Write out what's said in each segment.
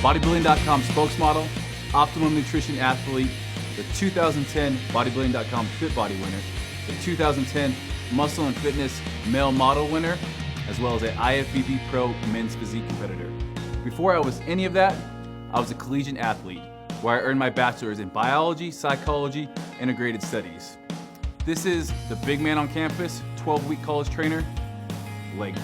bodybuilding.com spokesmodel, optimum nutrition athlete, the 2010 bodybuilding.com Fit Body winner, the 2010 Muscle and Fitness male model winner, as well as an IFBB Pro men's physique competitor. Before I was any of that, I was a collegiate athlete where I earned my bachelor's in biology, psychology, integrated studies. This is the big man on campus, 12-week college trainer, leg day.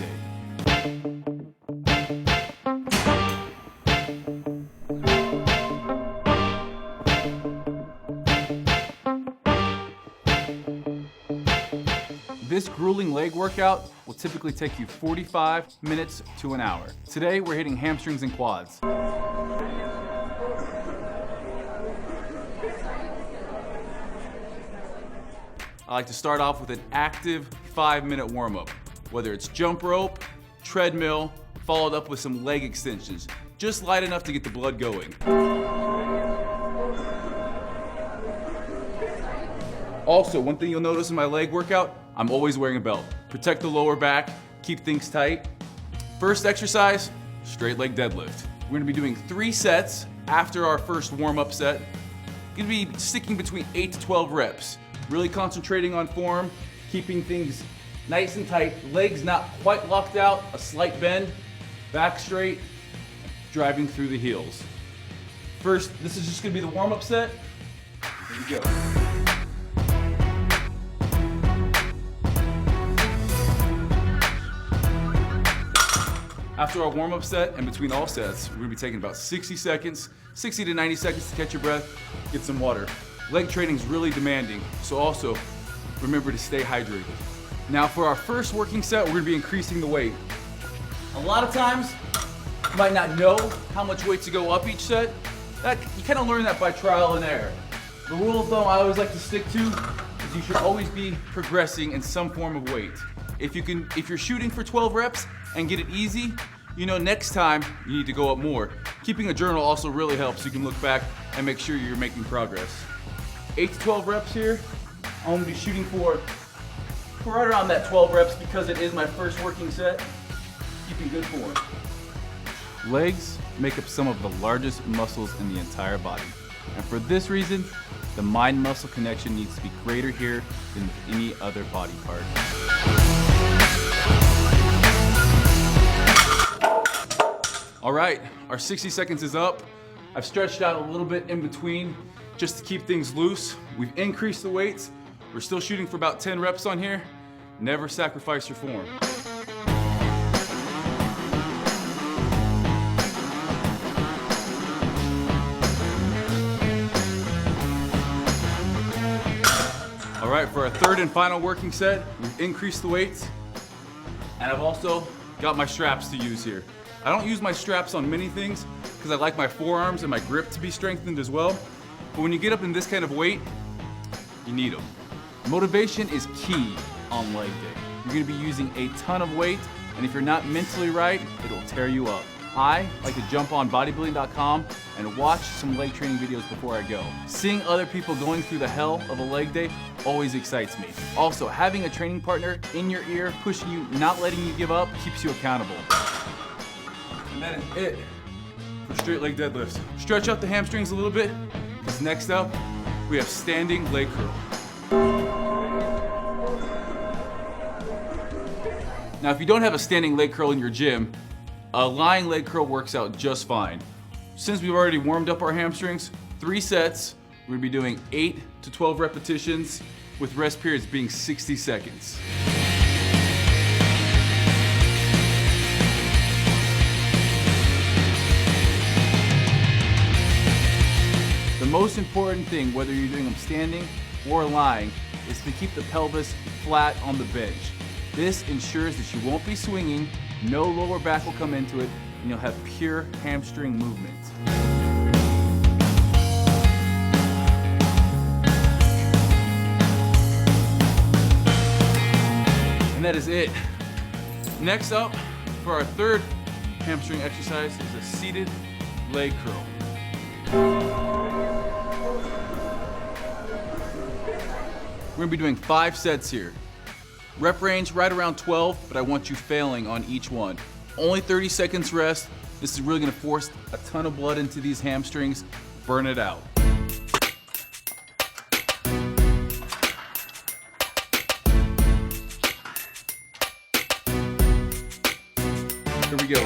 This grueling leg workout will typically take you 45 minutes to an hour. Today, we're hitting hamstrings and quads. I like to start off with an active 5-minute warm-up, whether it's jump rope, treadmill, followed up with some leg extensions, just light enough to get the blood going. Also, one thing you'll notice in my leg workout, I'm always wearing a belt. Protect the lower back, keep things tight. First exercise, straight leg deadlift. We're gonna be doing 3 sets after our first warm-up set. Gonna be sticking between 8 to 12 reps. Really concentrating on form, keeping things nice and tight, legs not quite locked out, a slight bend, back straight, driving through the heels. First, this is just gonna be the warm-up set. Here we go. After our warm-up set and between all sets, we're gonna be taking about 60 seconds, 60 to 90 seconds to catch your breath, get some water. Leg training is really demanding, so also remember to stay hydrated. Now for our first working set, we're gonna be increasing the weight. A lot of times, you might not know how much weight to go up each set. You kind of learn that by trial and error. The rule of thumb I always like to stick to is you should always be progressing in some form of weight. If you're shooting for 12 reps and get it easy, you know next time you need to go up more. Keeping a journal also really helps. You can look back and make sure you're making progress. 8 to 12 reps here. I'm gonna be shooting for right around that 12 reps because it is my first working set. Keeping good form. Legs make up some of the largest muscles in the entire body. And for this reason, the mind-muscle connection needs to be greater here than with any other body part. All right, our 60 seconds is up. I've stretched out a little bit in between just to keep things loose. We've increased the weights. We're still shooting for about 10 reps on here. Never sacrifice your form. All right, for our third and final working set, we've increased the weights, and I've also got my straps to use here. I don't use my straps on many things because I like my forearms and my grip to be strengthened as well. But when you get up in this kind of weight, you need them. Motivation is key on leg day. You're gonna be using a ton of weight, and if you're not mentally right, it'll tear you up. I like to jump on bodybuilding.com and watch some leg training videos before I go. Seeing other people going through the hell of a leg day always excites me. Also, having a training partner in your ear, pushing you, not letting you give up, keeps you accountable. And that is it for straight leg deadlifts. Stretch out the hamstrings a little bit, because next up, we have standing leg curl. Now, if you don't have a standing leg curl in your gym, a lying leg curl works out just fine. Since we've already warmed up our hamstrings, 3 sets, we're gonna be doing 8 to 12 repetitions with rest periods being 60 seconds. The most important thing, whether you're doing them standing or lying, is to keep the pelvis flat on the bench. This ensures that you won't be swinging, no lower back will come into it, and you'll have pure hamstring movement. And that is it. Next up, for our third hamstring exercise, is a seated leg curl. We're gonna be doing 5 sets here. Rep range right around 12, but I want you failing on each one. Only 30 seconds rest. This This is really gonna force a ton of blood into these hamstrings, burn it out. Here we go.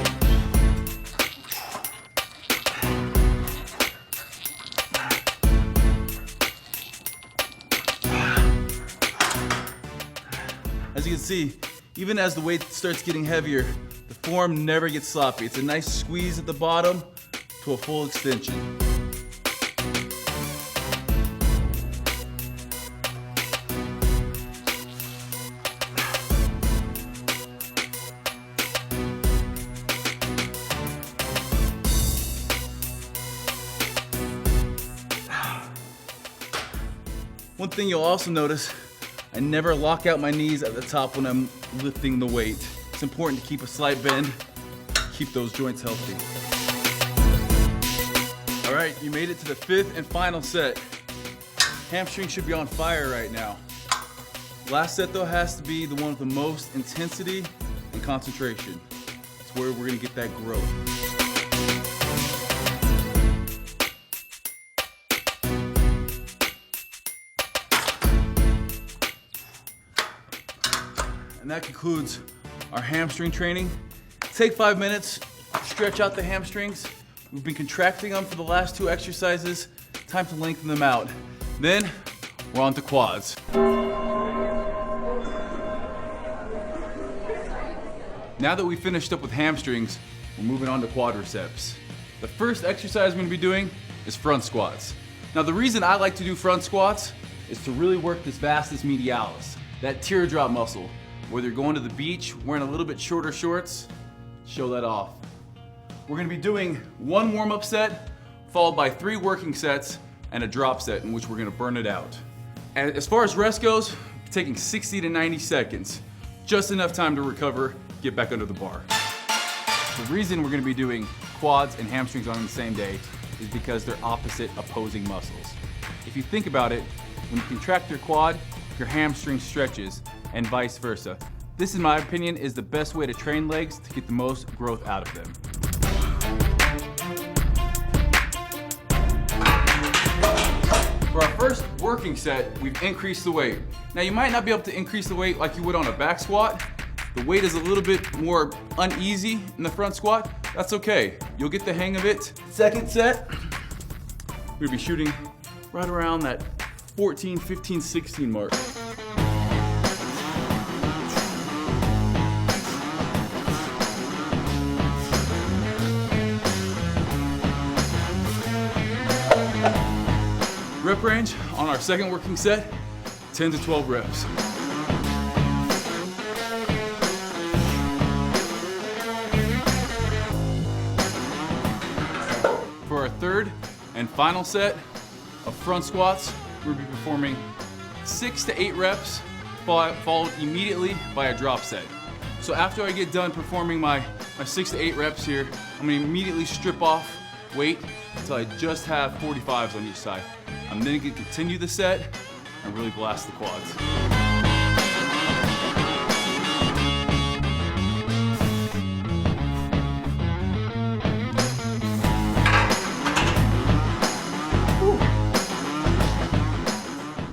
As you can see, even as the weight starts getting heavier, the form never gets sloppy. It's a nice squeeze at the bottom to a full extension. One thing you'll also notice, I never lock out my knees at the top when I'm lifting the weight. It's important to keep a slight bend, keep those joints healthy. All right, you made it to the 5th and final set. Hamstring should be on fire right now. Last set though has to be the one with the most intensity and concentration. It's where we're gonna get that growth. And that concludes our hamstring training. Take 5 minutes, stretch out the hamstrings. We've been contracting them for the last 2 exercises. Time to lengthen them out. Then we're on to quads. Now that we finished up with hamstrings, we're moving on to quadriceps. The first exercise we're gonna be doing is front squats. Now the reason I like to do front squats is to really work this vastus medialis, that teardrop muscle. Whether you're going to the beach, wearing a little bit shorter shorts, show that off. We're gonna be doing 1 warm-up set, followed by 3 working sets, and a drop set in which we're gonna burn it out. And as far as rest goes, taking 60 to 90 seconds. Just enough time to recover, get back under the bar. The reason we're gonna be doing quads and hamstrings on the same day is because they're opposite opposing muscles. If you think about it, when you contract your quad, your hamstring stretches, and vice versa. This, in my opinion, is the best way to train legs to get the most growth out of them. For our first working set, we've increased the weight. Now you might not be able to increase the weight like you would on a back squat. The weight is a little bit more uneasy in the front squat. That's okay, you'll get the hang of it. Second set, we're gonna be shooting right around that 14, 15, 16 mark. Rep range on our second working set, 10 to 12 reps. For our third and final set of front squats, we'll be performing 6 to 8 reps, followed immediately by a drop set. So after I get done performing my 6 to 8 reps here, I'm gonna immediately strip off weight until I just have 45s on each side. I'm then gonna continue the set and really blast the quads.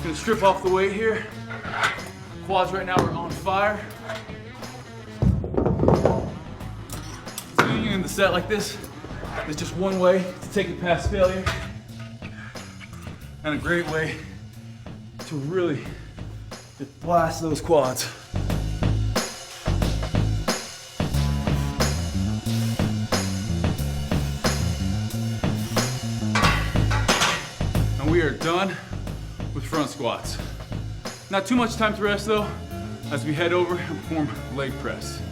Gonna strip off the weight here. Quads right now are on fire. Continuing the set like this is just one way to take it past failure. And a great way to really just blast those quads. And we are done with front squats. Not too much time to rest though, as we head over and perform leg press.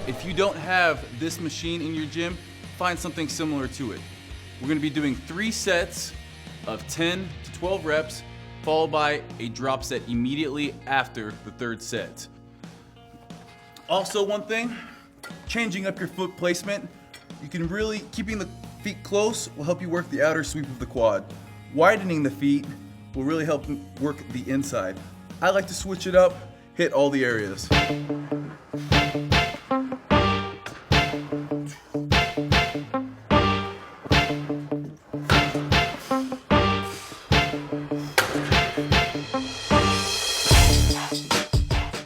If you don't have this machine in your gym, find something similar to it. We're gonna be doing 3 sets of 10 to 12 reps, followed by a drop set immediately after the 3rd set. Also, one thing, changing up your foot placement. You can really, keeping the feet close will help you work the outer sweep of the quad. Widening the feet will really help work the inside. I like to switch it up hit all the areas.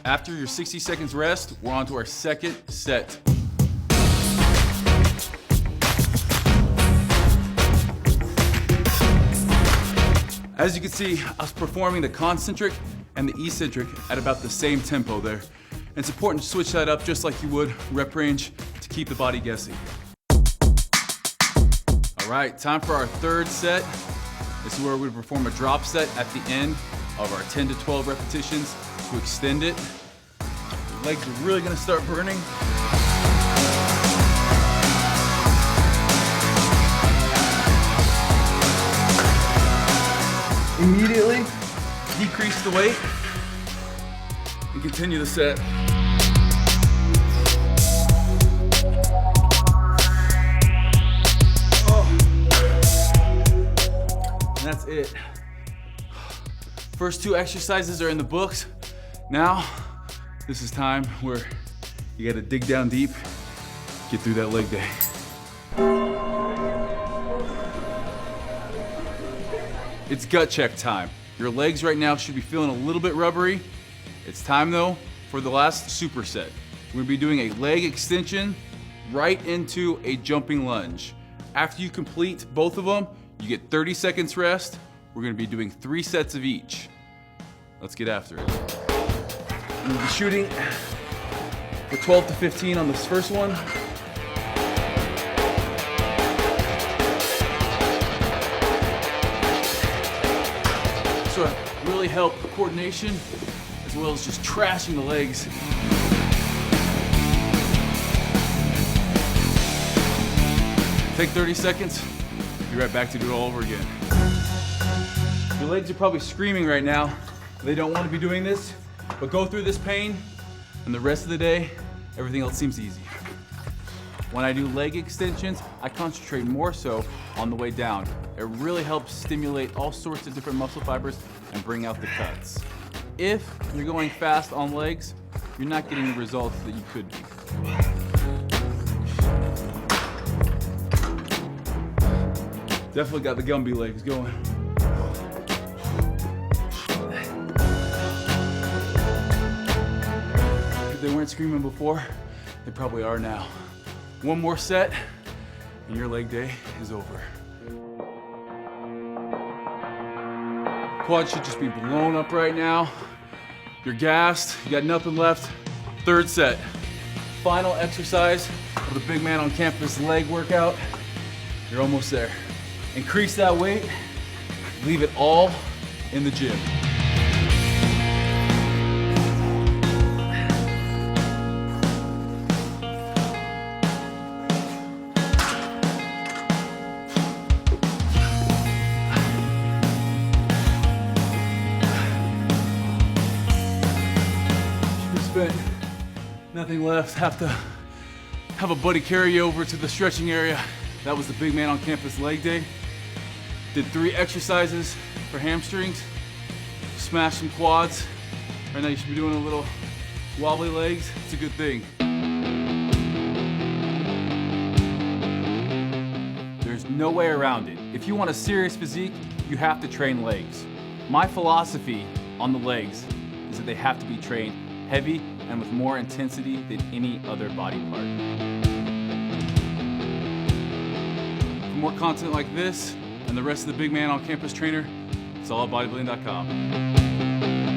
After your 60 seconds rest, we're on to our second set. As you can see, I was performing the concentric and the eccentric at about the same tempo there. And it's important to switch that up just like you would rep range to keep the body guessing. All right, time for our third set. This is where we perform a drop set at the end of our 10 to 12 repetitions to extend it. Your legs are really gonna start burning. Immediately decrease the weight and continue the set. And that's it. First two exercises are in the books. Now, this is time where you gotta dig down deep, get through that leg day. It's gut check time. Your legs right now should be feeling a little bit rubbery. It's time though for the last superset. We're gonna be doing a leg extension right into a jumping lunge. After you complete both of them, you get 30 seconds rest. We're gonna be doing 3 sets of each. Let's get after it. We'll be shooting for 12 to 15 on this first one. So really help coordination as well as just trashing the legs. Take 30 seconds, be right back to do it all over again. Your legs are probably screaming right now. They don't want to be doing this, but go through this pain and the rest of the day, everything else seems easy. When I do leg extensions, I concentrate more so on the way down. It really helps stimulate all sorts of different muscle fibers and bring out the cuts. If you're going fast on legs, you're not getting the results that you could be. Definitely got the Gumby legs going. If they weren't screaming before, they probably are now. One more set, and your leg day is over. Quad should just be blown up right now. You're gassed, you got nothing left. Third set. Final exercise of the big man on campus leg workout. You're almost there. Increase that weight, leave it all in the gym. Spent nothing left. Have to have a buddy carry you over to the stretching area. That was the big man on campus leg day. Did 3 exercises for hamstrings. Smashed some quads. Right now you should be doing a little wobbly legs. It's a good thing. There's no way around it. If you want a serious physique, you have to train legs. My philosophy on the legs is that they have to be trained heavy and with more intensity than any other body part. For more content like this and the rest of the big man on campus trainer, it's all at bodybuilding.com.